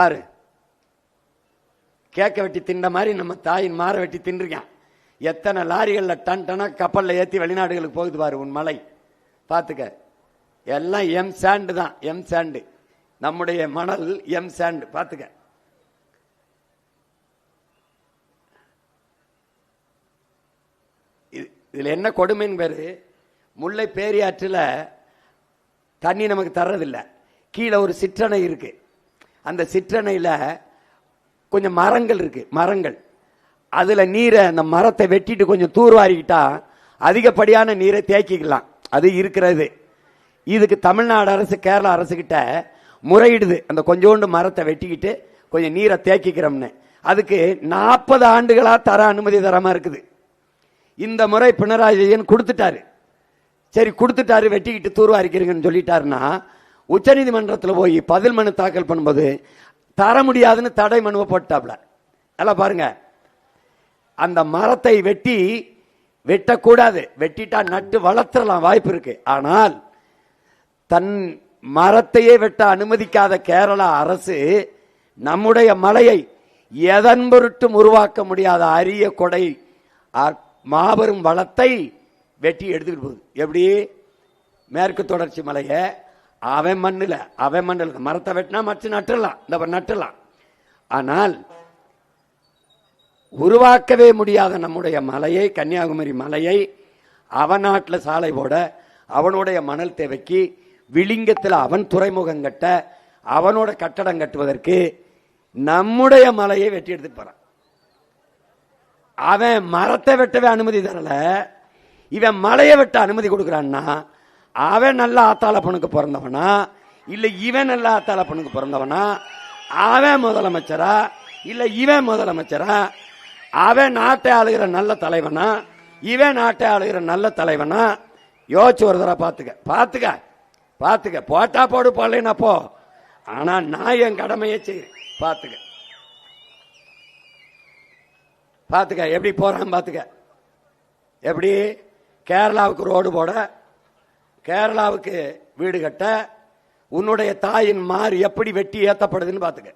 பாரு, கேக்க வெட்டி தின்ற மாதிரி நம்ம தாயின் மாற வெட்டி தின்றுக்கான். எத்தனை லாரிகள்ல டன் டனா கப்பல்ல ஏத்தி வெளிநாடுகளுக்கு போகுது பாரு உன் மலை. பாத்துக்க, எல்லாம் எம் சாண்டு தான். எம் சாண்டு, நம்முடைய மணல் எம் சாண்டு. பாத்துக்க, இதுல என்ன கொடுமைன்னு பேரு, முல்லை பேரியாற்றில் தண்ணி நமக்கு தர்றதில்லை. கீழே ஒரு சிற்றணை இருக்கு. அந்த சிற்றணையில கொஞ்சம் மரங்கள் இருக்கு. மரங்கள், அதுல நீரை, அந்த மரத்தை வெட்டிட்டு கொஞ்சம் தூர்வாரிக்கிட்டா அதிகப்படியான நீரை தேக்கிக்கலாம். அது இருக்கிறது. இதுக்கு தமிழ்நாடு அரசு கேரளா அரசு கிட்ட முறையிடுது, அந்த கொஞ்சோண்டு மரத்தை வெட்டிக்கிட்டு கொஞ்சம் நீரை தேக்கிக்கிறோம்னு. அதுக்கு 40 ஆண்டுகளா தர அனுமதி தராம இருக்குது. இந்த முறை பினராயி விஜயன் கொடுத்துட்டாரு. சரி கொடுத்துட்டாரு, வெட்டிக்கிட்டு தூர்வாரிக்கிறீங்கன்னு சொல்லிட்டாருன்னா, உச்ச நீதிமன்றத்தில் போய் பதில் மனு தாக்கல் பண்ணும்போது தர முடியாதுன்னு தடை மனுவை போட்டாப்ல. எல்லாம் பாருங்க, அந்த மரத்தை வெட்டக்கூடாது, வெட்டிட்டா நட்டு வளர்த்துடலாம், வாய்ப்பு இருக்கு. ஆனால் தன் மரத்தையே வெட்ட அனுமதிக்காத கேரளா அரசு நம்முடைய மலையை எதன் பொருட்டும் உருவாக்க முடியாத அரிய கொடை மாபெரும் வளத்தை வெட்டி எடுத்துக்கிட்டு போகுது. எப்படி? மேற்கு தொடர்ச்சி மலைய அவன் மண்ணில் மரத்தை வெட்டினா மற்ற நட்டுலாம், இந்த நட்டுலாம். ஆனால் உருவாக்கவே முடியாத நம்முடைய மலையை, கன்னியாகுமரி மலையை அவன் நாட்டில் சாலை போட, அவனுடைய மணல் தேவைக்கு, விளிங்கத்தில் அவன் துறைமுகம் கட்ட, அவனோட கட்டடம் கட்டுவதற்கு நம்முடைய மலையை வெட்டி எடுத்துட்டு போறான். அவன் மரத்தை வெட்டவே அனுமதி தரல, இவன் மலையை வெட்ட அனுமதி கொடுக்கிறான்னா அவன் நல்ல ஆத்தாளப்பனுக்கு பிறந்தவனா இல்ல இவன் நல்ல ஆத்தாளப்பனுக்கு பிறந்தவனா? அவன் முதலமைச்சரா இல்ல இவன் முதலமைச்சரா? அவன் நாட்டை ஆளுகிற நல்ல தலைவனா இவன் நாட்டை ஆளுகிற நல்ல தலைவனா? யோசிச்சு ஒரு தடவை பாத்துக்க. போட்டா போடு, போடலைன்னா போ. ஆனா நான் என் கடமையை செய்றேன். பாத்துக்க எப்படி போறான். பாத்துக்க எப்படி கேரளாவுக்கு ரோடு போட, கேரளாவுக்கு வீடு கட்ட, உன்னுடைய தாயின் மாறு எப்படி வெட்டி ஏத்தப்படுதுன்னு பாத்துக்க.